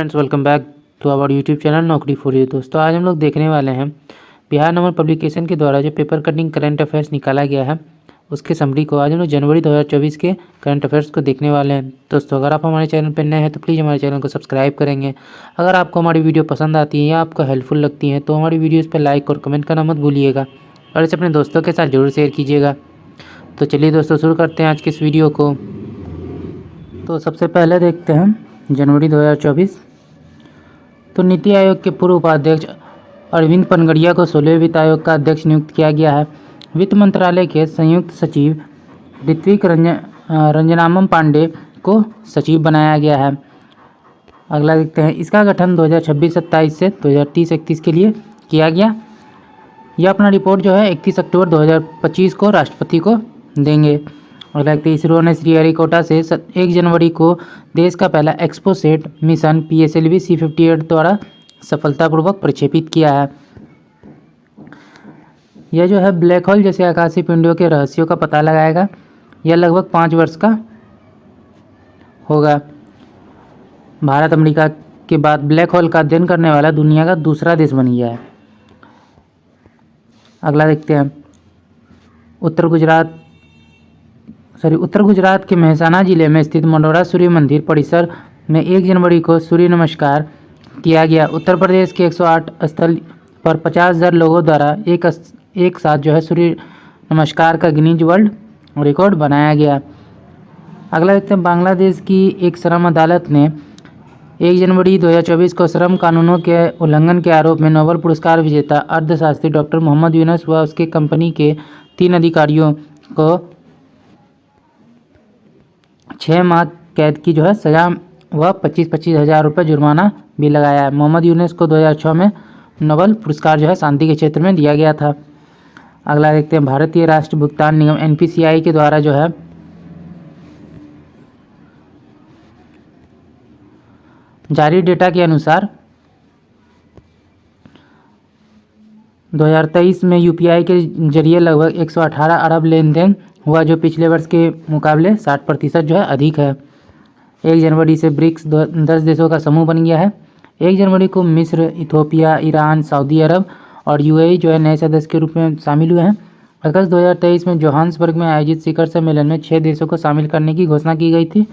Friends, welcome back to our YouTube channel Naukri for you. दोस्तों, आज हम लोग देखने वाले हैं बिहार नंबर पब्लिकेशन के द्वारा जो पेपर कटिंग करंट अफेयर्स निकाला गया है उसके समरी को आज हम लोग जनवरी 2024 के करंट अफेयर्स को देखने वाले हैं। दोस्तों, अगर आप हमारे चैनल पर नए हैं तो प्लीज़ हमारे चैनल को सब्सक्राइब करेंगे। अगर आपको हमारी वीडियो पसंद आती है या आपको हेल्पफुल लगती है तो हमारी वीडियोज़ पर लाइक और कमेंट करना मत भूलिएगा और इसे अपने दोस्तों के साथ जरूर शेयर कीजिएगा। तो चलिए दोस्तों, शुरू करते हैं आज की इस वीडियो को। तो सबसे पहले देखते हैं जनवरी 2024। तो नीति आयोग के पूर्व उपाध्यक्ष अरविंद पनगड़िया को 16वें वित्त आयोग का अध्यक्ष नियुक्त किया गया है। वित्त मंत्रालय के संयुक्त सचिव ऋत्विक रंजनामम पांडे को सचिव बनाया गया है। अगला देखते हैं, इसका गठन 2026-27 से 2030-31 के लिए किया गया। यह अपना रिपोर्ट जो है 31 अक्टूबर 2025 को राष्ट्रपति को देंगे। और लगते हैं, इसरो ने श्रीहरिकोटा से 1 जनवरी को देश का पहला एक्सपोसेट मिशन PSLV C-58 द्वारा सफलतापूर्वक प्रक्षेपित किया है। यह जो है ब्लैक होल जैसे आकाशीय पिंडों के रहस्यों का पता लगाएगा। यह लगभग 5 वर्ष का होगा। भारत अमेरिका के बाद ब्लैक होल का अध्ययन करने वाला दुनिया का दूसरा देश बन गया है। अगला देखते हैं, उत्तर गुजरात के मेहसाना जिले में स्थित मंडोरा सूर्य मंदिर परिसर में 1 जनवरी को सूर्य नमस्कार किया गया। उत्तर प्रदेश के 108 स्थल पर 50,000 लोगों द्वारा एक साथ जो है सूर्य नमस्कार का गिनीज वर्ल्ड रिकॉर्ड बनाया गया। अगला देखते हैं, बांग्लादेश की एक श्रम अदालत ने 1 जनवरी 2024 को श्रम कानूनों के उल्लंघन के आरोप में नोबेल पुरस्कार विजेता अर्थशास्त्री डॉक्टर मोहम्मद यूनुस व उसके कंपनी के 3 अधिकारियों को 6 माह कैद की जो है सजा व 25-25 हज़ार रुपये जुर्माना भी लगाया है। मोहम्मद यूनुस को 2006 में नोबेल पुरस्कार जो है शांति के क्षेत्र में दिया गया था। अगला देखते हैं, भारतीय राष्ट्रीय भुगतान निगम NPCI के द्वारा जो है जारी डेटा के अनुसार 2023 में UPI के जरिए लगभग 118 अरब लेन देन हुआ, जो पिछले वर्ष के मुकाबले 60% जो है अधिक है। 1 जनवरी से ब्रिक्स 10 देशों का समूह बन गया है। 1 जनवरी को मिस्र, इथोपिया, ईरान, सऊदी अरब और UAE जो है नए सदस्य के रूप में शामिल हुए हैं। अगस्त 2023 में जोहान्सबर्ग में आयोजित शिखर सम्मेलन में 6 देशों को शामिल करने की घोषणा की गई थी।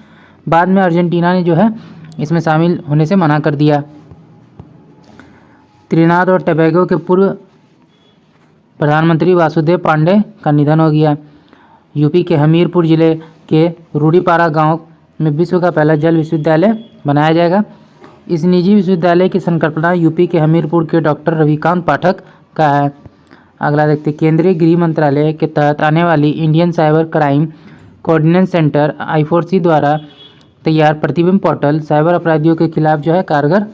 बाद में अर्जेंटीना ने जो है इसमें शामिल होने से मना कर दिया। त्रिनाद और टोबैगो के पूर्व प्रधानमंत्री वासुदेव पांडे का निधन हो गया। यूपी के हमीरपुर जिले के रूड़ीपारा गांव में विश्व का पहला जल विश्वविद्यालय बनाया जाएगा। इस निजी विश्वविद्यालय की संकल्पना यूपी के हमीरपुर के डॉक्टर रविकांत पाठक का है। अगला देखते, केंद्रीय गृह मंत्रालय के तहत आने वाली Indian cyber crime coordination centre I4C द्वारा तैयार प्रतिबिंब पोर्टल साइबर अपराधियों के खिलाफ जो है कारगर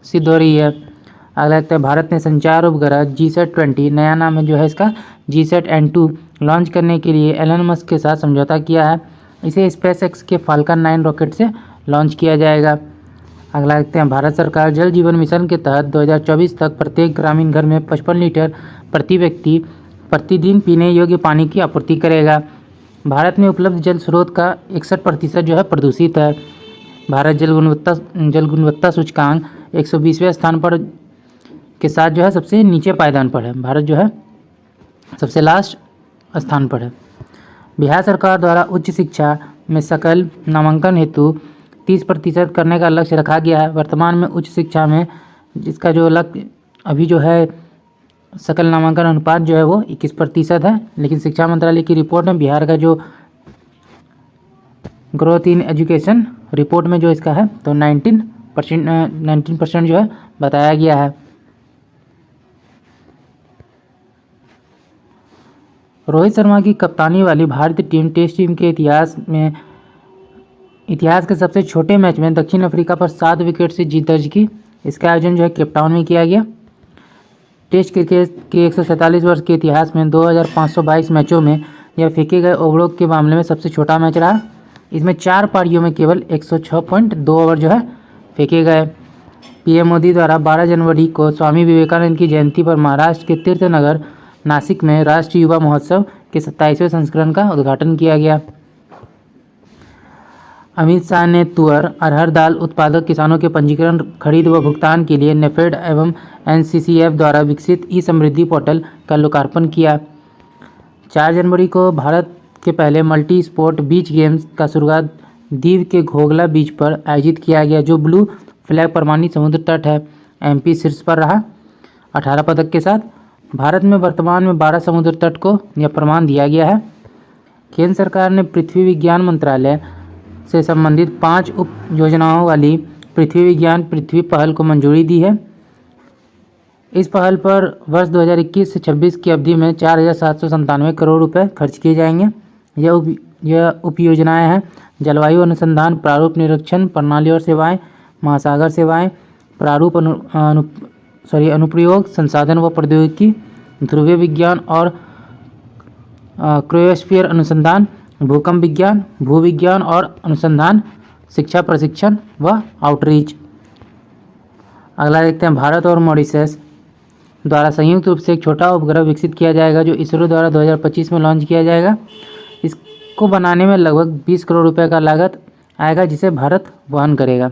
सिद्ध हो रही है। अगला देखते हैं, भारत ने संचार उपग्रह GSAT-20, नया नाम है जो है इसका GSAT-N2, लॉन्च करने के लिए एलन मस्क के साथ समझौता किया है। इसे SpaceX के फाल्कन 9 रॉकेट से लॉन्च किया जाएगा। अगला देखते हैं, भारत सरकार जल जीवन मिशन के तहत 2024 तक प्रत्येक ग्रामीण घर में 55 लीटर प्रति व्यक्ति प्रतिदिन पीने योग्य पानी की आपूर्ति करेगा। भारत में उपलब्ध जल स्रोत का 61% जो है प्रदूषित है। भारत जल गुणवत्ता सूचकांक 120वें स्थान पर के साथ जो है सबसे नीचे पायदान पर है। भारत जो है सबसे लास्ट स्थान पर है। बिहार सरकार द्वारा उच्च शिक्षा में सकल नामांकन हेतु 30% करने का लक्ष्य रखा गया है। वर्तमान में उच्च शिक्षा में जिसका जो लक्ष्य अभी जो है सकल नामांकन अनुपात जो है वो 21% है, लेकिन शिक्षा मंत्रालय की रिपोर्ट में बिहार का जो ग्रोथ इन एजुकेशन रिपोर्ट में जो इसका है तो 19% जो है बताया गया है। रोहित शर्मा की कप्तानी वाली भारतीय टीम टेस्ट टीम के इतिहास के सबसे छोटे मैच में दक्षिण अफ्रीका पर 7 विकेट से जीत दर्ज की। इसका आयोजन जो है केप टाउन में किया गया। टेस्ट क्रिकेट के 147 वर्ष के इतिहास में 2522 मैचों में यह फेंके गए ओवरों के मामले में सबसे छोटा मैच रहा। इसमें 4 पारियों में केवल 106.2 ओवर जो है फेंके गए। PM मोदी द्वारा 12 जनवरी को स्वामी विवेकानंद की जयंती पर महाराष्ट्र के तीर्थनगर नासिक में राष्ट्रीय युवा महोत्सव के 27वें संस्करण का उद्घाटन किया गया। अमित शाह ने तुअर अरहर दाल उत्पादक किसानों के पंजीकरण, खरीद व भुगतान के लिए नेफेड एवं एनसीसीएफ द्वारा विकसित ई समृद्धि पोर्टल का लोकार्पण किया। 4 जनवरी को भारत के पहले मल्टी स्पोर्ट बीच गेम्स का शुरुआत दीव के घोघला बीच पर आयोजित किया गया, जो ब्लू फ्लैग प्रमाणित समुद्र तट है। एमपी शीर्ष पर रहा 18 पदक के साथ। भारत में वर्तमान में 12 समुद्र तट को यह प्रमाण दिया गया है। केंद्र सरकार ने पृथ्वी विज्ञान मंत्रालय से संबंधित 5 उप योजनाओं वाली पृथ्वी विज्ञान पृथ्वी पहल को मंजूरी दी है। इस पहल पर वर्ष 2021 से 26 की अवधि में 4,797 करोड़ रुपए खर्च किए जाएंगे। यह उप योजनाएँ हैं: जलवायु अनुसंधान, प्रारूप निरीक्षण प्रणाली और सेवाएं, महासागर सेवाएं, प्रारूप अनुप्रयोग संसाधन व प्रौद्योगिकी, ध्रुवीय विज्ञान और क्रायोस्फीयर अनुसंधान, भूकंप विज्ञान, भू विज्ञान और अनुसंधान, शिक्षा प्रशिक्षण व आउटरीच। अगला देखते हैं, भारत और मॉरिशस द्वारा संयुक्त रूप से एक छोटा उपग्रह विकसित किया जाएगा, जो इसरो द्वारा 2025 में लॉन्च किया जाएगा। इसको बनाने में लगभग 20 करोड़ रुपए का लागत आएगा, जिसे भारत वहन करेगा।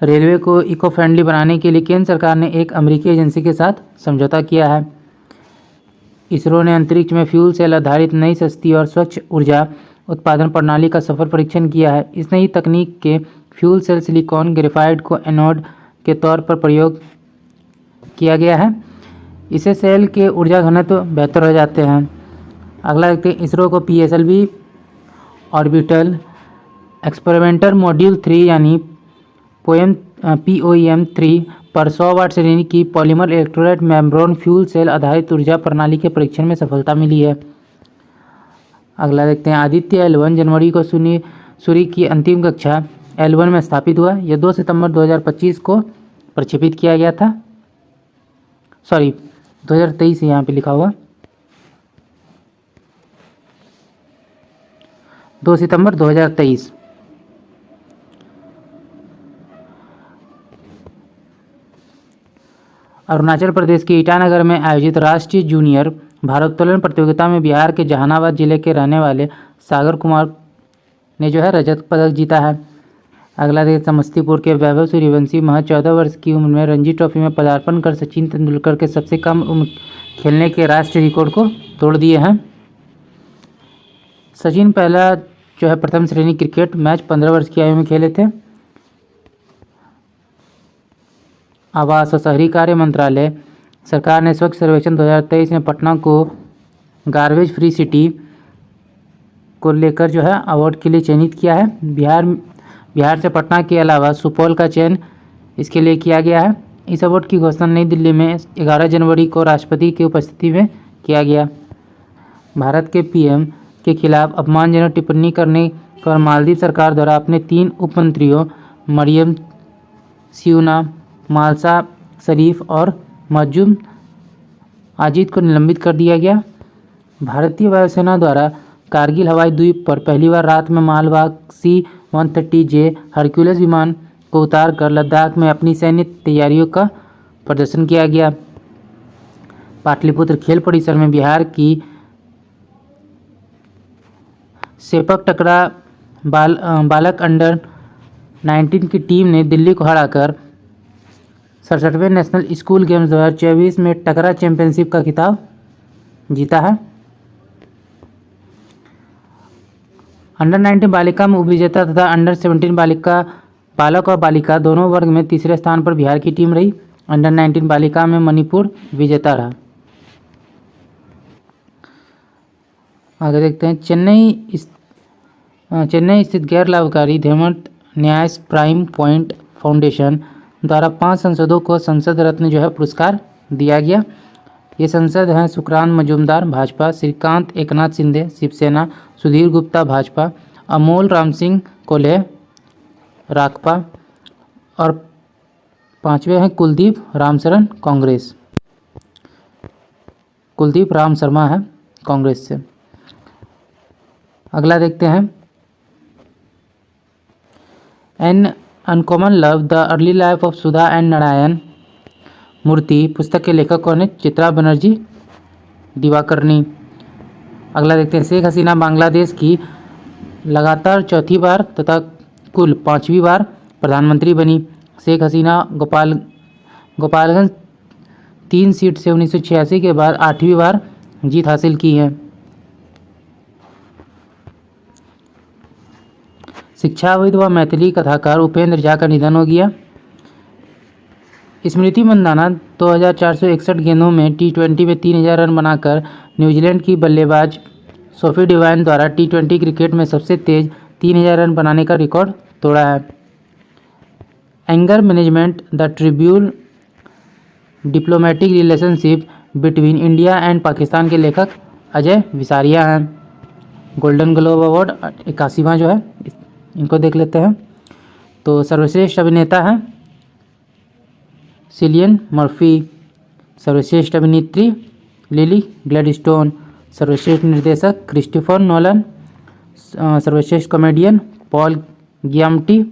रेलवे को इको फ्रेंडली बनाने के लिए केंद्र सरकार ने एक अमेरिकी एजेंसी के साथ समझौता किया है। इसरो ने अंतरिक्ष में फ्यूल सेल आधारित नई सस्ती और स्वच्छ ऊर्जा उत्पादन प्रणाली का सफल परीक्षण किया है। इस नई तकनीक के फ्यूल सेल सिलिकॉन ग्रेफाइट को एनोड के तौर पर प्रयोग किया गया है। इससे सेल के ऊर्जा घनत्व बेहतर हो जाते हैं। अगला देखते हैं, इसरो को PSLV ऑर्बिटल एक्सपेरिमेंटर मॉड्यूल 3 यानी POEM-3 पर 100 वाट श्रेणी की polymer electrolyte membrane fuel cell आधारित ऊर्जा प्रणाली के परीक्षण में सफलता मिली है। अगला देखते हैं, आदित्य L1 जनवरी को सूर्य की अंतिम कक्षा L1 में स्थापित हुआ। यह 2 सितंबर 2025 को प्रक्षेपित किया गया था। 2023 यहाँ पे लिखा हुआ, 2 सितंबर 2023। अरुणाचल प्रदेश के ईटानगर में आयोजित राष्ट्रीय जूनियर भारोत्तोलन प्रतियोगिता में बिहार के जहानाबाद जिले के रहने वाले सागर कुमार ने रजत पदक जीता है। अगला देश, समस्तीपुर के वैभव सूर्यवंशी महज 14 वर्ष की उम्र में रणजी ट्रॉफी में पदार्पण कर सचिन तेंदुलकर के सबसे कम उम्र खेलने के राष्ट्रीय रिकॉर्ड को तोड़ दिए हैं। सचिन पहला प्रथम श्रेणी क्रिकेट मैच 15 वर्ष की आयु में खेले थे। आवास और शहरी कार्य मंत्रालय सरकार ने स्वच्छ सर्वेक्षण 2023 में पटना को गार्बेज फ्री सिटी को लेकर अवार्ड के लिए चयनित किया है। बिहार से पटना के अलावा सुपौल का चयन इसके लिए किया गया है। इस अवार्ड की घोषणा नई दिल्ली में 11 जनवरी को राष्ट्रपति की उपस्थिति में किया गया। भारत के PM के खिलाफ अपमानजनक टिप्पणी करने पर मालदीव सरकार द्वारा अपने 3 उप मंत्रियों मरियम सियूना, मालसा शरीफ और मजूम आजिद को निलंबित कर दिया गया। भारतीय वायुसेना द्वारा कारगिल हवाई द्वीप पर पहली बार रात में मालवाहक C-130J हरक्यूलिस विमान को उतार कर लद्दाख में अपनी सैन्य तैयारियों का प्रदर्शन किया गया। पाटलिपुत्र खेल परिसर में बिहार की सेपक टकरा बालक अंडर 19 की टीम ने दिल्ली को हराकर 67वें नेशनल स्कूल गेम्स 2024 में टकरा चैंपियनशिप का खिताब जीता है। अंडर 19 बालिका में उपविजेता तथा अंडर 17 बालक और बालिका दोनों वर्ग में तीसरे स्थान पर बिहार की टीम रही। अंडर 19 बालिका में मणिपुर विजेता रहा। आगे देखते हैं, चेन्नई स्थित गैर लाभकारी धेमत न्यास प्राइम पॉइंट फाउंडेशन द्वारा 5 सांसदों को संसद रत्न पुरस्कार दिया गया। ये सांसद हैं सुक्रांत मजूमदार भाजपा, श्रीकांत एकनाथ शिंदे शिवसेना, सुधीर गुप्ता भाजपा, अमोल राम सिंह कोल्हे राकपा और 5वें हैं कुलदीप राम शर्मा है कांग्रेस से। अगला देखते हैं, an uncommon love the early life of Sudha and Narayana Murthy पुस्तक के लेखक कौन है? चित्रा बनर्जी दिवाकरनी। अगला देखते हैं, शेख हसीना बांग्लादेश की लगातार चौथी बार तथा कुल 5वीं बार प्रधानमंत्री बनी। शेख हसीना गोपालगंज 3 सीट से 1986 के बाद 8वीं बार जीत हासिल की है। शिक्षाविद व मैथिली कथाकार उपेंद्र झा का निधन हो गया। स्मृति मंदाना 2461 गेंदों में T20 में 3000 रन बनाकर न्यूजीलैंड की बल्लेबाज सोफी डिवाइन द्वारा T20 क्रिकेट में सबसे तेज 3000 रन बनाने का रिकॉर्ड तोड़ा है। Anger management the Tribune diplomatic relationship between India and Pakistan के लेखक अजय विसारिया हैं। गोल्डन ग्लोब अवार्ड 81वां जो है, इनको देख लेते हैं। तो सर्वश्रेष्ठ अभिनेता हैं सिलियन मर्फी, सर्वश्रेष्ठ अभिनेत्री लिली ग्लैडस्टोन, सर्वश्रेष्ठ निर्देशक क्रिस्टोफर नोलन, सर्वश्रेष्ठ कॉमेडियन पॉल गियामटी।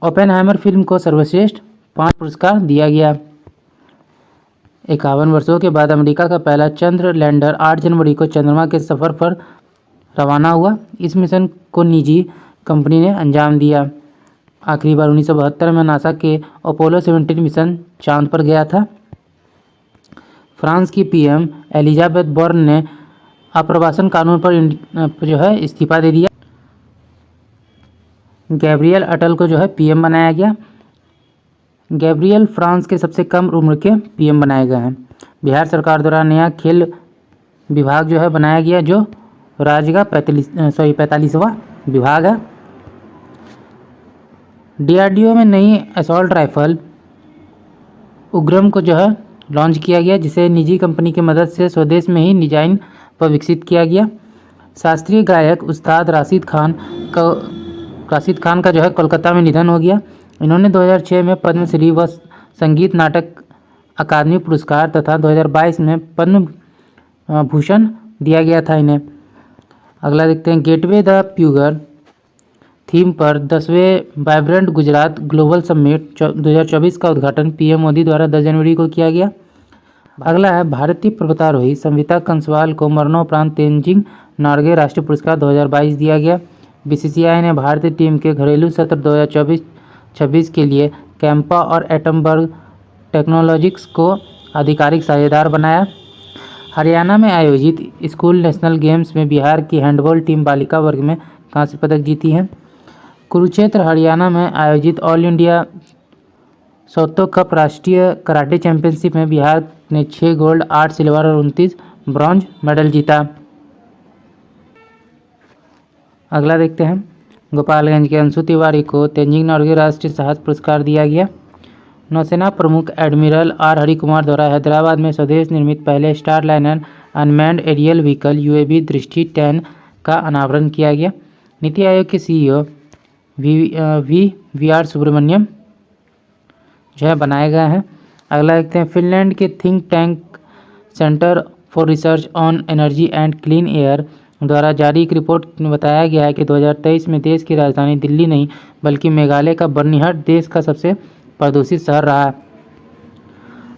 ओपेनहाइमर फिल्म को सर्वश्रेष्ठ 5 पुरस्कार दिया गया। 51 वर्षों के बाद अमेरिका का पहला चंद्र लैंडर 8 जनवरी को चंद्रमा के सफर पर रवाना हुआ। इस मिशन को निजी कंपनी ने अंजाम दिया। आखिरी बार 1972 में नासा के अपोलो 17 मिशन चांद पर गया था। फ्रांस की पीएम एलिजाबेथ बोर्न ने आप्रवासन कानून पर जो है इस्तीफा दे दिया। गैब्रियल अटल को जो है पीएम बनाया गया। गैब्रियल फ्रांस के सबसे कम उम्र के पीएम बनाए गए हैं। बिहार सरकार द्वारा नया खेल विभाग जो है बनाया गया, जो राज्य का 45वां विभाग है। डीआरडीओ में नई असॉल्ट राइफल उग्रम को जो है लॉन्च किया गया, जिसे निजी कंपनी की मदद से स्वदेश में ही डिजाइन पर विकसित किया गया। शास्त्रीय गायक उस्ताद राशिद खान का जो है कोलकाता में निधन हो गया। इन्होंने 2006 में पद्मश्री व संगीत नाटक अकादमी पुरस्कार तथा 2022 में पद्म भूषण दिया गया था इन्हें। अगला देखते हैं। गेटवे द फ्यूचर थीम पर 10वें वाइब्रेंट गुजरात ग्लोबल समिट 2024 का उद्घाटन पीएम मोदी द्वारा 10 जनवरी को किया गया। अगला है। भारतीय पर्वतारोही संविता कंसवाल को मरणोपरांत तेंजिंग नॉर्गे राष्ट्रीय पुरस्कार 2022 दिया गया। बीसीसीआई ने भारतीय टीम के घरेलू सत्र 2024-26 के लिए कैंपा और एटमबर्ग टेक्नोलॉजिक्स को आधिकारिक साझेदार बनाया। हरियाणा में आयोजित स्कूल नेशनल गेम्स में बिहार की हैंडबॉल टीम बालिका वर्ग में कांस्य पदक जीती है। कुरुक्षेत्र हरियाणा में आयोजित ऑल इंडिया सौतो कप राष्ट्रीय कराटे चैंपियनशिप में बिहार ने 6 गोल्ड, 8 सिल्वर और 29 ब्रॉन्ज मेडल जीता। अगला देखते हैं। गोपालगंज के अंशु तिवारी को तेंजिंग नॉर्गे राष्ट्रीय साहस पुरस्कार दिया गया। नौसेना प्रमुख एडमिरल आर हरिकुमार द्वारा हैदराबाद में स्वदेश निर्मित पहले star liner unmanned aerial vehicle UAV Drishti 10 का अनावरण किया गया। नीति आयोग के सीईओ वी आर सुब्रमण्यम जो है बनाए गए हैं। अगला देखते हैं। फिनलैंड के think tank centre for research on energy and clean air द्वारा जारी एक रिपोर्ट में बताया गया है कि 2023 में देश की राजधानी दिल्ली नहीं बल्कि मेघालय का बर्निहाट देश का सबसे प्रदूषित शहर रहा है।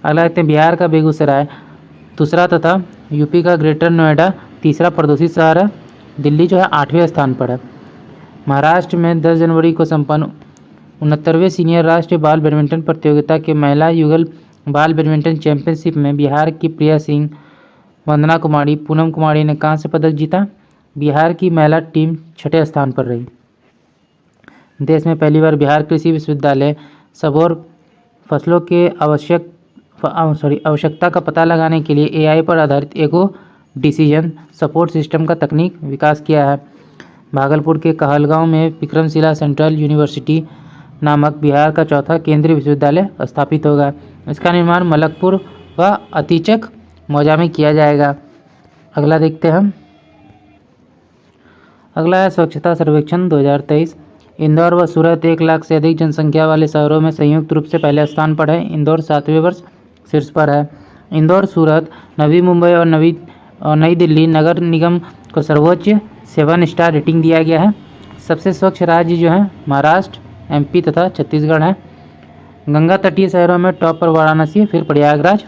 अगला देखते हैं। बिहार का बेगूसराय दूसरा तथा यूपी का ग्रेटर नोएडा तीसरा प्रदूषित शहर है। दिल्ली जो है 8वें स्थान पर है। महाराष्ट्र में 10 जनवरी को संपन्न 69वें सीनियर राष्ट्रीय बाल बैडमिंटन प्रतियोगिता के महिला युगल बाल बैडमिंटन चैंपियनशिप में बिहार की प्रिया सिंह, वंदना कुमारी, पूनम कुमारी ने कांस्य पदक जीता। बिहार की महिला टीम 6ठे स्थान पर रही। देश में पहली बार बिहार कृषि विश्वविद्यालय सबौर फसलों के आवश्यकता का पता लगाने के लिए एआई पर आधारित एको डिसीजन सपोर्ट सिस्टम का तकनीक विकास किया है। भागलपुर के कहलगांव में विक्रमशिला सेंट्रल यूनिवर्सिटी नामक बिहार का चौथा केंद्रीय विश्वविद्यालय स्थापित होगा। इसका निर्माण मलकपुर व अतीचक मौजा में किया जाएगा। अगला देखते हैं। अगला है स्वच्छता सर्वेक्षण 2023। इंदौर व सूरत 1 लाख से अधिक जनसंख्या वाले शहरों में संयुक्त रूप से पहले स्थान पर है। इंदौर 7वें वर्ष शीर्ष पर है। इंदौर, सूरत, नवी मुंबई और नई दिल्ली नगर निगम को सर्वोच्च 7 स्टार रेटिंग दिया गया है। सबसे स्वच्छ राज्य जो है महाराष्ट्र, एमपी तथा छत्तीसगढ़ है। गंगा तटीय शहरों में टॉप पर वाराणसी, फिर प्रयागराज।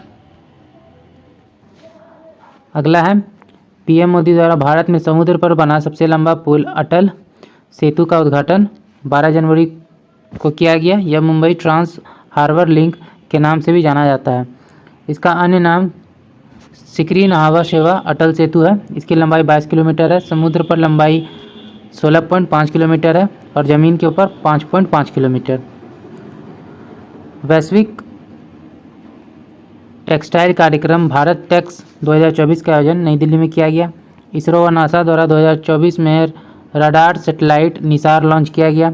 अगला है। पीएम मोदी द्वारा भारत में समुद्र पर बना सबसे लंबा पुल अटल सेतु का उद्घाटन 12 जनवरी को किया गया। यह मुंबई ट्रांस हार्बर लिंक के नाम से भी जाना जाता है। इसका अन्य नाम सिकरी नाहवा शेवा अटल सेतु है। इसकी लंबाई 22 किलोमीटर है। समुद्र पर लंबाई 16.5 किलोमीटर है और ज़मीन के ऊपर 5.5 किलोमीटर। वैश्विक टेक्सटाइल कार्यक्रम भारत टेक्स 2024 का आयोजन नई दिल्ली में किया गया। इसरो व नासा द्वारा 2024 में रडार सैटेलाइट निसार लॉन्च किया गया।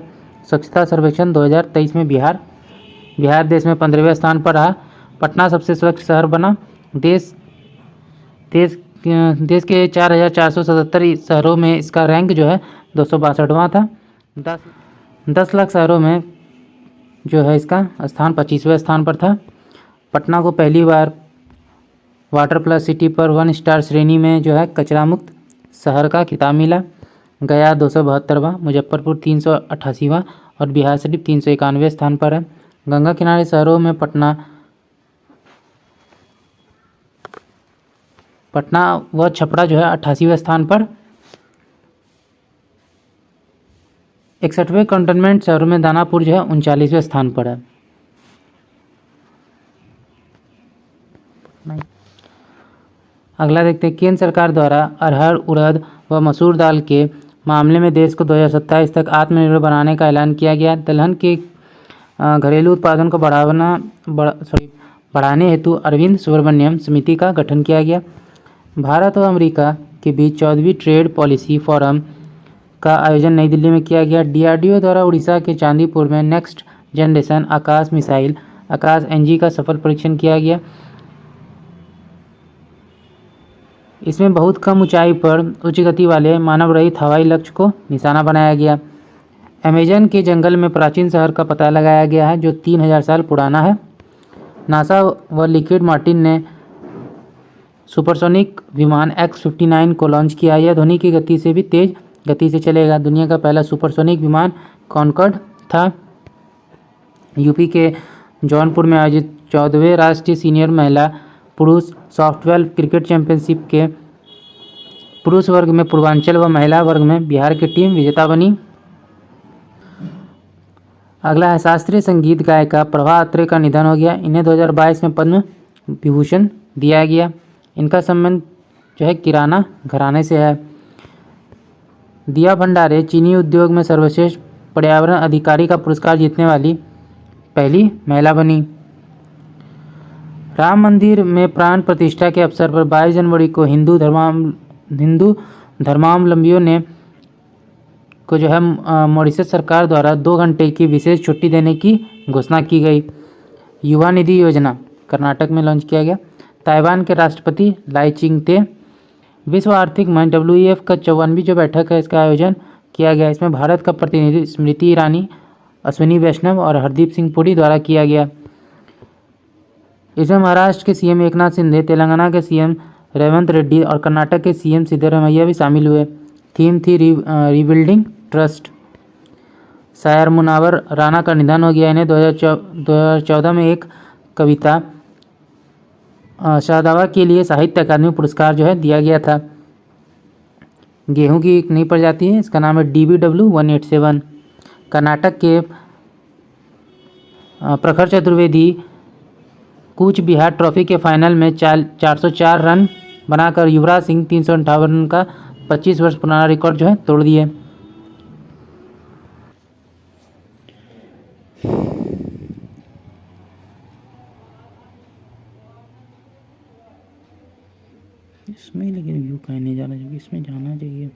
स्वच्छता सर्वेक्षण 2023 में बिहार देश में 15वें स्थान पर रहा। पटना सबसे स्वच्छ शहर बना। देश के 4,477 शहरों में इसका रैंक जो है 262वां था। 10 लाख शहरों में जो है इसका स्थान 25वें स्थान पर था। पटना को पहली बार वाटर प्लस सिटी पर 1 स्टार श्रेणी में जो है कचरा मुक्त शहर का खिताब मिला। गया 272वां, मुजफ्फरपुर 388वां और बिहार शरीफ 391वें स्थान पर है। गंगा किनारे शहरों में पटना व छपरा जो है 88वें स्थान पर। 61वें कंटोनमेंट शहरों में दानापुर जो है 39वें स्थान पर है। अगला देखते हैं, केंद्र सरकार द्वारा अरहर, उड़द व मसूर दाल के मामले में देश को 2027 तक आत्मनिर्भर बनाने का ऐलान किया गया। दलहन के घरेलू उत्पादन को बढ़ाने हेतु अरविंद सुब्रमण्यम समिति का गठन किया गया। भारत और अमेरिका के बीच 14वीं ट्रेड पॉलिसी फोरम का आयोजन नई दिल्ली में किया गया। डीआरडीओ द्वारा उड़ीसा के चांदीपुर में नेक्स्ट जनरेशन आकाश मिसाइल आकाश एनजी का सफल परीक्षण किया गया। इसमें बहुत कम ऊंचाई पर उच्च गति वाले मानव रहित हवाई लक्ष्य को निशाना बनाया गया। अमेजन के जंगल में प्राचीन शहर का पता लगाया गया है जो 3000 साल पुराना है। नासा व लॉकहीड मार्टिन ने सुपरसोनिक विमान X-59 को लॉन्च किया। यह ध्वनि की गति से भी तेज गति से चलेगा। दुनिया का पहला सुपरसोनिक विमान कॉन्कॉर्ड था। यूपी के जौनपुर में आयोजित 14वें राष्ट्रीय सीनियर महिला पुरुष सॉफ्टबॉल क्रिकेट चैंपियनशिप के पुरुष वर्ग में पूर्वांचल व महिला वर्ग में बिहार की टीम विजेता बनी। अगला है, शास्त्रीय संगीत गायिका प्रभा अत्रे का निधन हो गया। इन्हें 2022 में पद्म विभूषण दिया गया। इनका संबंध जो है किराना घराने से है। दिया भंडारे चीनी उद्योग में सर्वश्रेष्ठ पर्यावरण अधिकारी का पुरस्कार जीतने वाली पहली महिला बनी। राम मंदिर में प्राण प्रतिष्ठा के अवसर पर 22 जनवरी को हिंदू धर्मावलंबियों ने को जो है मॉरिशस सरकार द्वारा 2 घंटे की विशेष छुट्टी देने की घोषणा की गई। युवा निधि योजना कर्नाटक में लॉन्च किया गया। ताइवान के राष्ट्रपति लाई चिंगते। विश्व आर्थिक मंच WEF का 54वीं जो बैठक है इसका आयोजन किया गया। इसमें भारत का प्रतिनिधि स्मृति ईरानी, अश्विनी वैष्णव और हरदीप सिंह पुरी द्वारा किया गया। इसमें महाराष्ट्र के सीएम एकनाथ शिंदे, तेलंगाना के सीएम रेवंत रेड्डी और कर्नाटक के सीएम सिद्धरामैया भी शामिल हुए। थीम थी रीबिल्डिंग ट्रस्ट। शायर मुनावर राणा का निधन हो गया। इन्हें 2014 में एक कविता शाहदावा के लिए साहित्य अकादमी पुरस्कार जो है दिया गया था। गेहूं की एक नई प्रजाति है, इसका नाम है DBW 187। कर्नाटक के प्रखर चतुर्वेदी कूच बिहार ट्रॉफी के फाइनल में 404 रन बनाकर युवराज सिंह 358 रन का 25 वर्ष पुराना रिकॉर्ड जो है तोड़ दिए। इसमें लेकिन व्यू कहीं नहीं जाना चाहिए, इसमें जाना चाहिए।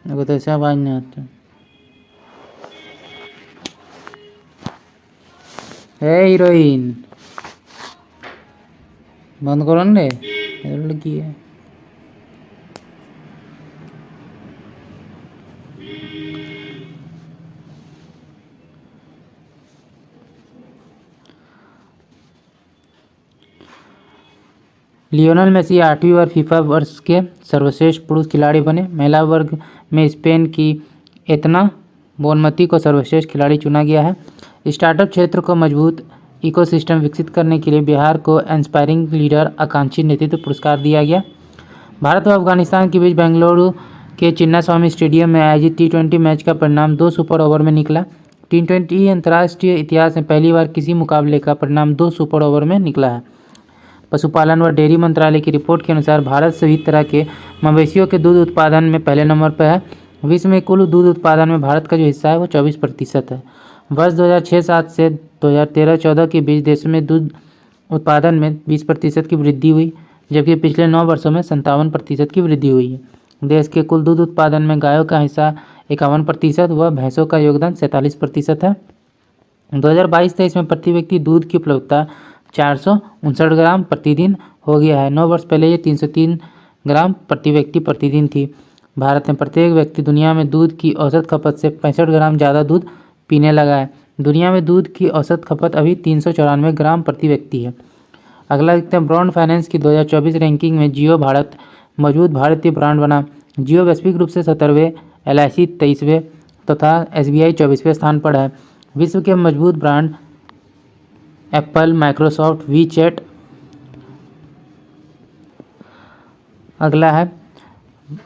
मेरे को तो ऐसे आवाज नहीं आती। हीरोइन बंद करो ना रे, लड़की है। लियोनेल मेसी 8वीं बार फीफा वर्ष के सर्वश्रेष्ठ पुरुष खिलाड़ी बने। महिला वर्ग में स्पेन की एतना बोनमती को सर्वश्रेष्ठ खिलाड़ी चुना गया है। स्टार्टअप क्षेत्र को मजबूत इकोसिस्टम विकसित करने के लिए बिहार को इंस्पायरिंग लीडर आकांक्षी नेतृत्व पुरस्कार दिया गया। भारत और अफगानिस्तान के बीच बेंगलुरु के चिन्नास्वामी स्टेडियम में आयोजित T20 मैच का परिणाम 2 सुपर ओवर में निकला। T20 अंतर्राष्ट्रीय इतिहास में पहली बार किसी मुकाबले का परिणाम 2 सुपर ओवर में निकला है। पशुपालन व डेयरी मंत्रालय की रिपोर्ट के अनुसार भारत सभी तरह के मवेशियों के दूध उत्पादन में पहले नंबर पर है। विश्व में कुल दूध उत्पादन में भारत का जो हिस्सा है वो 24% है। वर्ष 2006-07 से 2013-14 के बीच देश में दूध उत्पादन में 20% की वृद्धि हुई, जबकि पिछले 9 वर्षों में 57% की वृद्धि हुई है। देश के कुल दूध उत्पादन में गायों का हिस्सा 51% व भैंसों का योगदान 47% है। 2022-23 में प्रति व्यक्ति दूध की उपलब्धता 459 ग्राम प्रतिदिन हो गया है। 9 वर्ष पहले ये 303 ग्राम प्रति व्यक्ति प्रतिदिन थी। भारत में प्रत्येक व्यक्ति दुनिया में दूध की औसत खपत से 65 ग्राम ज़्यादा दूध पीने लगा है। दुनिया में दूध की औसत खपत अभी 394 ग्राम प्रति व्यक्ति है। अगला देखते हैं ब्रांड फाइनेंस की 2024 रैंकिंग में जियो भारत मजबूत भारतीय ब्रांड बना। जियो वैश्विक रूप से 17वें, LIC 23वें तथा SBI 24वें स्थान पर है। विश्व के मजबूत ब्रांड एप्पल, माइक्रोसॉफ्ट, वीचैट। अगला है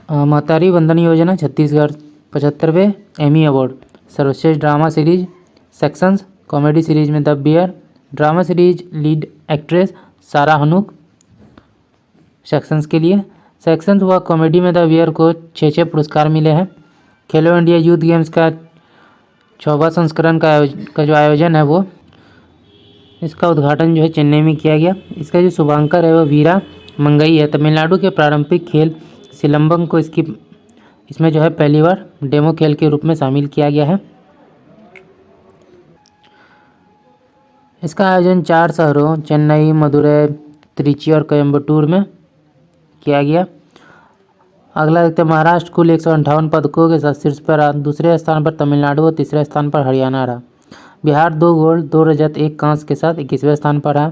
महतारी वंदन योजना छत्तीसगढ़ 75वें एमी अवार्ड। सर्वश्रेष्ठ drama series succession, comedy series में the Bear, drama series lead actress Sarah हनुक सेक्शंस के लिए। सेक्शंस व कॉमेडी में द बियर को 6 पुरस्कार मिले हैं। खेलो इंडिया यूथ गेम्स का 6वां संस्करण का जो आयोजन है वो इसका उद्घाटन जो है चेन्नई में किया गया। इसका जो शुभांकर है वो वीरा मंगई है। तमिलनाडु के पारंपरिक खेल सिलंबम को इसमें जो है पहली बार डेमो खेल के रूप में शामिल किया गया है। इसका आयोजन 4 शहरों चेन्नई, मदुरै, त्रिची और कोयम्बटूर में किया गया। अगला देखते हैं महाराष्ट्र कुल 158 पदकों के साथ शीर्ष पर रहा। दूसरे स्थान पर तमिलनाडु और तीसरे स्थान पर हरियाणा रहा। बिहार 2 गोल्ड, 2 रजत, 1 कांस्य के साथ 21वें स्थान पर रहा।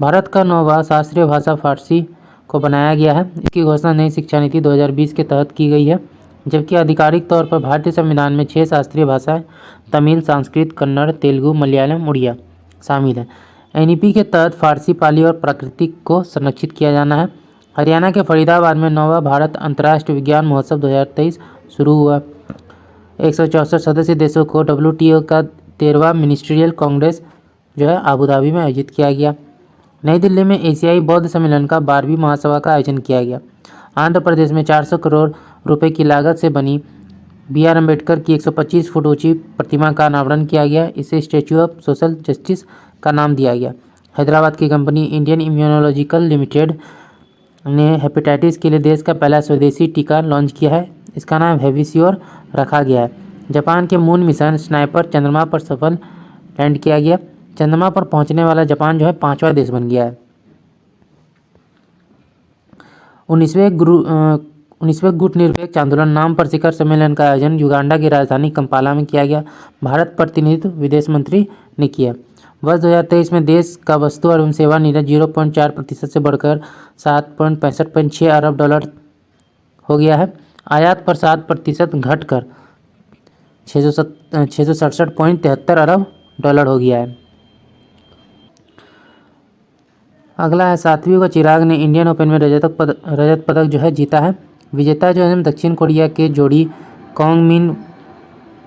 भारत का 9वां शास्त्रीय भाषा फारसी को बनाया गया है। इसकी घोषणा नई शिक्षा नीति 2020 के तहत की गई है, जबकि आधिकारिक तौर पर भारतीय संविधान में 6 शास्त्रीय भाषाएं तमिल, संस्कृत, कन्नड़, तेलुगु, मलयालम, उड़िया शामिल है। NEP के तहत फारसी, पाली और प्राकृतिक को संरक्षित किया जाना है। हरियाणा के फरीदाबाद में 9वां भारत अंतर्राष्ट्रीय विज्ञान महोत्सव 2023 शुरू हुआ। 164 सदस्य देशों को WTO का 13वां मिनिस्ट्रियल कांग्रेस जो है आबू धाबी में आयोजित किया गया। नई दिल्ली में एशियाई बौद्ध सम्मेलन का 12वीं महासभा का आयोजन किया गया। आंध्र प्रदेश में 400 करोड़ रुपए की लागत से बनी BR अम्बेडकर की 125 फुट ऊंची प्रतिमा का अनावरण किया गया। इसे स्टैच्यू ऑफ सोशल जस्टिस का नाम दिया गया। हैदराबाद की कंपनी इंडियन इम्यूनोलॉजिकल लिमिटेड ने हेपेटाइटिस के लिए देश का पहला स्वदेशी टीका लॉन्च किया है। इसका नाम हेविसियोर रखा गया है। जापान के मून मिशन स्नाइपर चंद्रमा पर सफल लैंड किया गया। चंद्रमा पर पहुंचने वाला जापान जो है 5वां देश बन गया है। 19वें गुटनिरपेक्ष आंदोलन नाम पर शिखर सम्मेलन का आयोजन युगांडा की राजधानी कंपाला में किया गया। भारत प्रतिनिधित्व विदेश मंत्री ने किया। वर्ष 2023 में देश का वस्तु एवं सेवा निर्यात 0.4% से बढ़कर 7.65 अरब डॉलर हो गया है। आयात पर 7% घटकर 667.73 अरब डॉलर हो गया है। अगला है सात्विक और चिराग ने इंडियन ओपन में रजत पदक जो है जीता है। विजेता जो है दक्षिण कोरिया के जोड़ी कॉन्ग मिन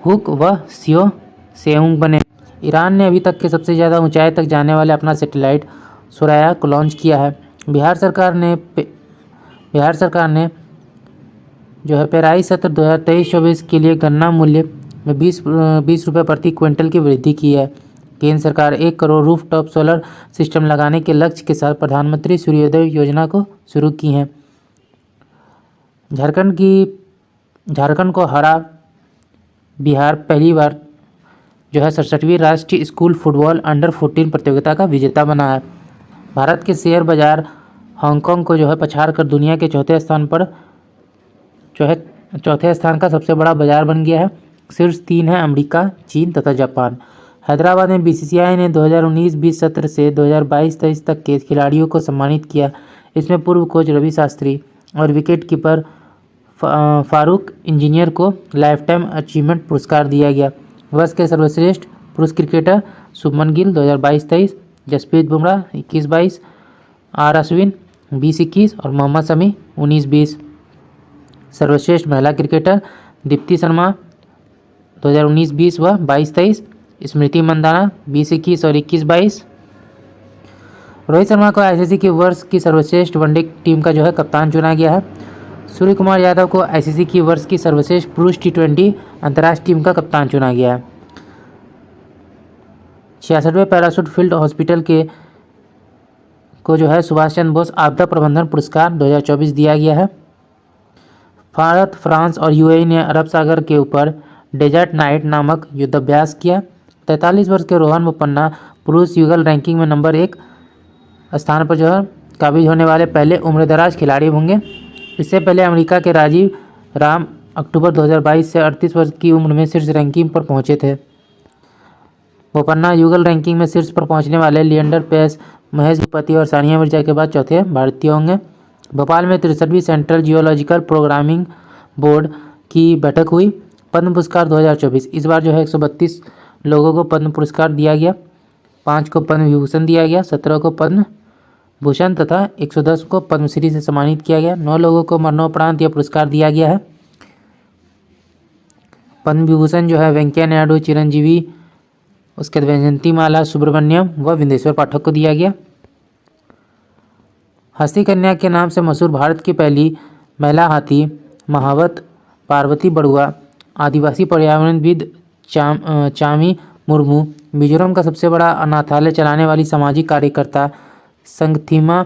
हुक व सियो सेउंग बने। ईरान ने अभी तक के सबसे ज़्यादा ऊंचाई तक जाने वाले अपना सैटेलाइट सुराया को लॉन्च किया है। बिहार सरकार ने जो है पेराई सत्र 2023-24 के लिए गन्ना मूल्य में 20 रुपये प्रति क्विंटल की वृद्धि की है। केंद्र सरकार 1 करोड़ रूफटॉप सोलर सिस्टम लगाने के लक्ष्य के साथ प्रधानमंत्री सूर्योदय योजना को शुरू की है। झारखंड को हरा बिहार पहली बार जो है 67वीं राष्ट्रीय स्कूल फुटबॉल अंडर 14 प्रतियोगिता का विजेता बना है। भारत के शेयर बाजार हांगकांग को जो है पछाड़कर दुनिया के चौथे स्थान का सबसे बड़ा बाजार बन गया है। शीर्ष 3 है अमेरिका, चीन तथा जापान। हैदराबाद में बीसीसीआई ने 2019-20 सत्र से 2022-23 तक के खिलाड़ियों को सम्मानित किया। इसमें पूर्व कोच रवि शास्त्री और विकेट कीपर फारूक इंजीनियर को लाइफ टाइम अचीवमेंट पुरस्कार दिया गया। वर्ष के सर्वश्रेष्ठ पुरुष क्रिकेटर शुभमन गिल 2022-23, जसप्रीत बुमराह 21-22, आर अश्विन 20-21 और मोहम्मद शमी 19-20। सर्वश्रेष्ठ महिला क्रिकेटर दीप्ति शर्मा 2019-20 व 22-23, स्मृति मंदाना 20-21 और 21-22। रोहित शर्मा को आईसीसी की वर्ष की सर्वश्रेष्ठ वनडे टीम का जो है कप्तान चुना गया है। सूर्य कुमार यादव को आईसीसी की वर्ष की सर्वश्रेष्ठ पुरुष टी20 अंतर्राष्ट्रीय टीम का कप्तान चुना गया है। 66वें पैराशूट फील्ड हॉस्पिटल को जो है सुभाष चंद्र बोस आपदा प्रबंधन पुरस्कार 2024 दिया गया है। भारत, फ्रांस और यूएई ने अरब सागर के ऊपर डेजर्ट नाइट नामक युद्धाभ्यास किया। 43 वर्ष के रोहन बोपन्ना पुरुष युगल रैंकिंग में नंबर 1 स्थान पर जो है काबिज होने वाले पहले उम्रदराज खिलाड़ी होंगे। इससे पहले अमेरिका के राजीव राम अक्टूबर 2022 से 38 वर्ष की उम्र में शीर्ष रैंकिंग पर पहुंचे थे। बोपन्ना युगल रैंकिंग में शीर्ष पर पहुंचने वाले लिएंडर पेस, महेश भूपति और सानिया मिर्जा के बाद चौथे भारतीय होंगे। भोपाल में 63वीं सेंट्रल जियोलॉजिकल प्रोग्रामिंग बोर्ड की बैठक हुई। पद्म पुरस्कार 2024 इस बार जो है 132 लोगों को पद्म पुरस्कार दिया गया। 5 को पद्म विभूषण दिया गया, 17 को पद्म भूषण तथा 110 को पद्मश्री से सम्मानित किया गया। 9 लोगों को मरणोपरांत यह पुरस्कार दिया गया है। पद्म विभूषण जो है वेंकैया नायडू, चिरंजीवी, उसके बाद वैजयंती माला सुब्रमण्यम व विंदेश्वर पाठक को दिया गया। हस्ती कन्या के नाम से मशहूर भारत की पहली महिला हाथी महावत पार्वती बड़ुआ आदिवासी पर्यावरणविद चामी मुर्मू, मिजोरम का सबसे बड़ा अनाथालय चलाने वाली सामाजिक कार्यकर्ता संगथीमा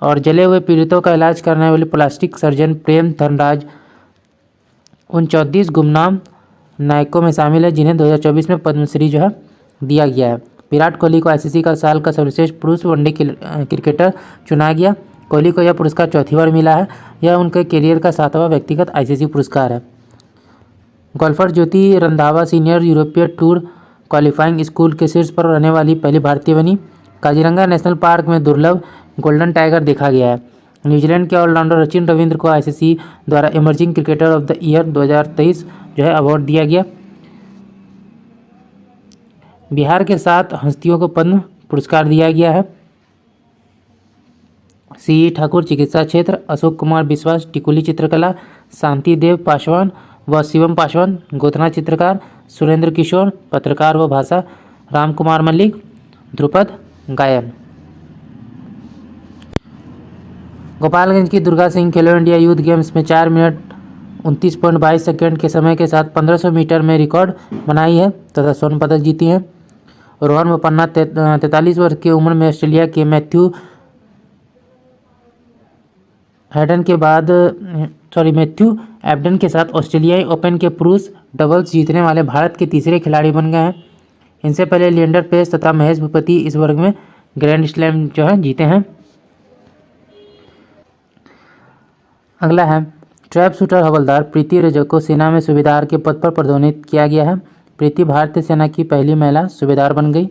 और जले हुए पीड़ितों का इलाज करने वाले प्लास्टिक सर्जन प्रेम धनराज उन 34 गुमनाम नायकों में शामिल है जिन्हें 2024 में पद्मश्री जो है दिया गया है। विराट कोहली को आईसीसी का साल का सर्वश्रेष्ठ पुरुष वनडे क्रिकेटर चुना गया। कोहली को यह पुरस्कार चौथी बार मिला है। यह उनके करियर का 7वां व्यक्तिगत आईसीसी पुरस्कार है। गोल्फर ज्योति रंधावा सीनियर यूरोपीय टूर क्वालिफाइंग स्कूल के शीर्ष पर रहने वाली पहली भारतीय बनी। काजीरंगा नेशनल पार्क में दुर्लभ गोल्डन टाइगर देखा गया है। न्यूजीलैंड के ऑलराउंडर सचिन रविंद्र को आईसीसी द्वारा emerging cricketer of the year 2023 जो है अवार्ड दिया गया। बिहार के 7 हस्तियों को पद्म पुरस्कार दिया गया है। सी ठाकुर चिकित्सा क्षेत्र, अशोक कुमार विश्वास टिकुली चित्रकला, शांति देव पासवान व शिवम पासवान गोतना चित्रकार, सुरेंद्र किशोर पत्रकार व भाषा, राम कुमार मल्लिक ध्रुपद गायन। गोपालगंज की दुर्गा सिंह खेलो इंडिया यूथ गेम्स में 4 मिनट 29.22 सेकेंड के समय के साथ 1500 मीटर में रिकॉर्ड बनाई है तथा स्वर्ण पदक जीती है। रोहन बोपन्ना 43 वर्ष की उम्र में ऑस्ट्रेलिया के मैथ्यू एबडन के साथ ऑस्ट्रेलियाई ओपन के पुरुष डबल्स जीतने वाले भारत के तीसरे खिलाड़ी बन गए हैं। इनसे पहले लिएंडर पेस तथा महेश भूपति इस वर्ग में ग्रैंड स्लैम जो है जीते हैं। अगला है ट्रैप शूटर हवलदार प्रीति रजक को सेना में सूबेदार के पद पर पदोन्नत किया गया है। प्रीति भारतीय सेना की पहली महिला सूबेदार बन गई।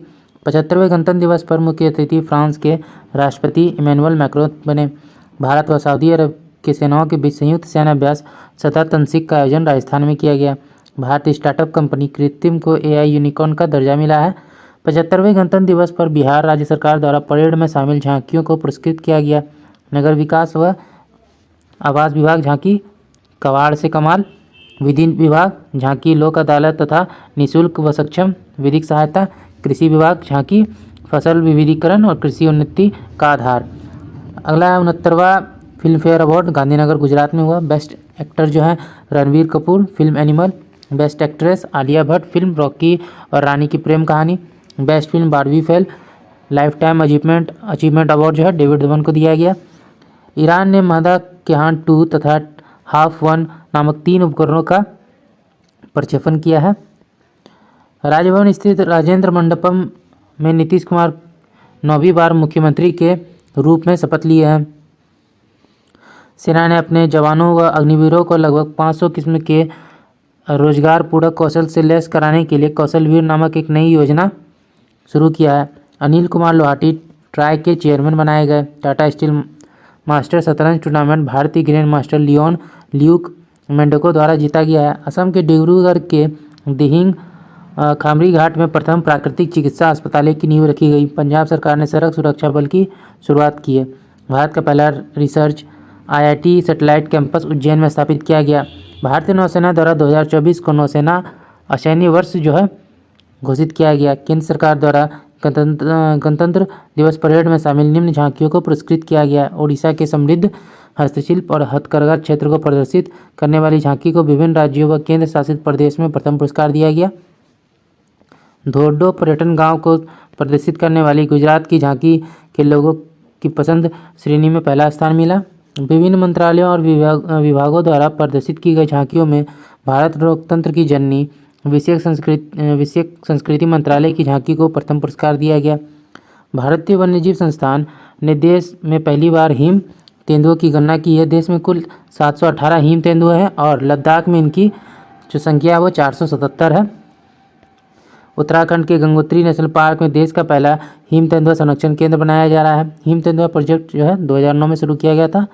75वें गणतंत्र दिवस पर मुख्य अतिथि फ्रांस के राष्ट्रपति इमैनुअल मैक्रों बने। भारत व सऊदी अरब के सेनाओं के बीच संयुक्त सेना अभ्यास सतह तंसिक का आयोजन राजस्थान में किया गया। भारतीय स्टार्टअप कंपनी कृत्रिम को एआई यूनिकॉर्न का दर्जा मिला है। 75वें गणतंत्र दिवस पर बिहार राज्य सरकार द्वारा परेड में शामिल झांकियों को पुरस्कृत किया गया। नगर विकास व आवास विभाग झांकी कवाड़ से कमाल, विधि विभाग झांकी लोक अदालत तथा निःशुल्क व सक्षम विधिक सहायता, कृषि विभाग झांकी फसल विविधीकरण और कृषि उन्नति का आधार। अगला है 69वां Filmfare award Gandhinagar Gujarat में हुआ। बेस्ट एक्टर जो है Ranbir Kapoor film Animal, best actress Alia Bhatt film Rocky aur Rani ki Prem Kahani, best film बारबी फेल, लाइफ टाइम अचीवमेंट अवार्ड जो है डेविड धवन को दिया गया। ईरान ने महदा केहान 2 तथा हाफ 1 नामक 3 उपकरणों का प्रक्षेपण किया है। राजभवन स्थित राजेंद्र मंडपम में नीतीश कुमार 9वीं बार मुख्यमंत्री के रूप में शपथ लिए हैं। सेना ने अपने जवानों व अग्निवीरों को लगभग 500 किस्म के रोजगार पूरक कौशल से लैस कराने के लिए कौशल वीर नामक एक नई योजना शुरू किया है। अनिल कुमार लोहाटी ट्राई के चेयरमैन बनाए गए। टाटा स्टील मास्टर शतरंज टूर्नामेंट भारतीय ग्रैंड मास्टर लियोन ल्यूक मेंडोको द्वारा जीता गया है। असम के डिब्रूगढ़ के दिहिंग खामरी घाट में प्रथम प्राकृतिक चिकित्सा अस्पताल की नींव रखी गई। पंजाब सरकार ने सड़क सुरक्षा बल की शुरुआत की है। भारत का पहला research IIT satellite campus Ujjain में स्थापित किया गया। भारतीय नौसेना द्वारा 2024 को नौसेना असैन्य वर्ष जो है घोषित किया गया। केंद्र सरकार द्वारा गणतंत्र दिवस परेड में शामिल निम्न झांकियों को पुरस्कृत किया गया। ओडिशा के समृद्ध हस्तशिल्प और हथकरघा क्षेत्र को प्रदर्शित करने वाली झांकी को विभिन्न राज्यों व केंद्र शासित प्रदेश में प्रथम पुरस्कार दिया गया। धोर्डो पर्यटन गांव को प्रदर्शित करने वाली गुजरात की झांकी के लोगों की पसंद श्रेणी में पहला स्थान मिला। विभिन्न मंत्रालयों और विभागों द्वारा प्रदर्शित की गई झांकियों में भारत लोकतंत्र की जननी विषयक संस्कृति मंत्रालय की झांकी को प्रथम पुरस्कार दिया गया। भारतीय वन्यजीव संस्थान ने देश में पहली बार हिम तेंदुओं की गणना की है। देश में कुल 718 हिम तेंदुए हैं और लद्दाख में इनकी जो संख्या है वो 477 है। उत्तराखंड के गंगोत्री नेशनल पार्क में देश का पहला हिम तेंदुआ संरक्षण केंद्र बनाया जा रहा है। हिम तेंदुआ प्रोजेक्ट जो है 2009 में शुरू किया गया था।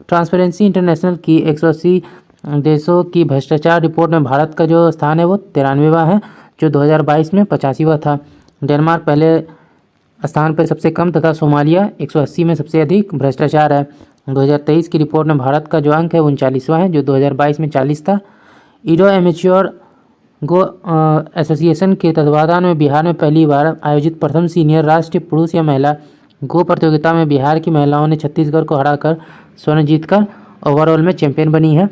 ट्रांसपेरेंसी इंटरनेशनल की 180 देशों की भ्रष्टाचार रिपोर्ट में भारत का जो स्थान है वो 93वां है, जो 2022 में 85वां था। डेनमार्क पहले स्थान पर सबसे कम तथा सोमालिया 180 में सबसे अधिक भ्रष्टाचार है। 2023 की रिपोर्ट में भारत का जो अंक है 39वां है, जो 2022 में 40 था। ईडो एमेच्योर गो एसोसिएशन के तत्वावधान में बिहार में पहली बार आयोजित प्रथम सीनियर राष्ट्रीय पुरुष या महिला गो प्रतियोगिता में बिहार की महिलाओं ने छत्तीसगढ़ को हराकर स्वर्ण जीतकर ओवरऑल में चैंपियन बनी है।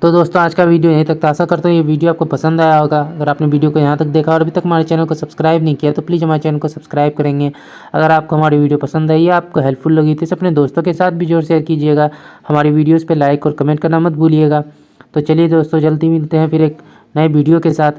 तो दोस्तों आज का वीडियो यहीं तक था। आशा करता हूँ ये वीडियो आपको पसंद आया होगा। अगर आपने वीडियो को यहाँ तक देखा और अभी तक हमारे चैनल को सब्सक्राइब नहीं किया तो प्लीज़ हमारे चैनल को सब्सक्राइब करेंगे। अगर आपको हमारी वीडियो पसंद आई या आपको हेल्पफुल लगी तो इसे अपने दोस्तों के साथ भी जरूर शेयर कीजिएगा। हमारी वीडियोज़ पर लाइक और कमेंट करना मत भूलिएगा। तो चलिए दोस्तों, जल्दी मिलते हैं फिर एक नए वीडियो के साथ।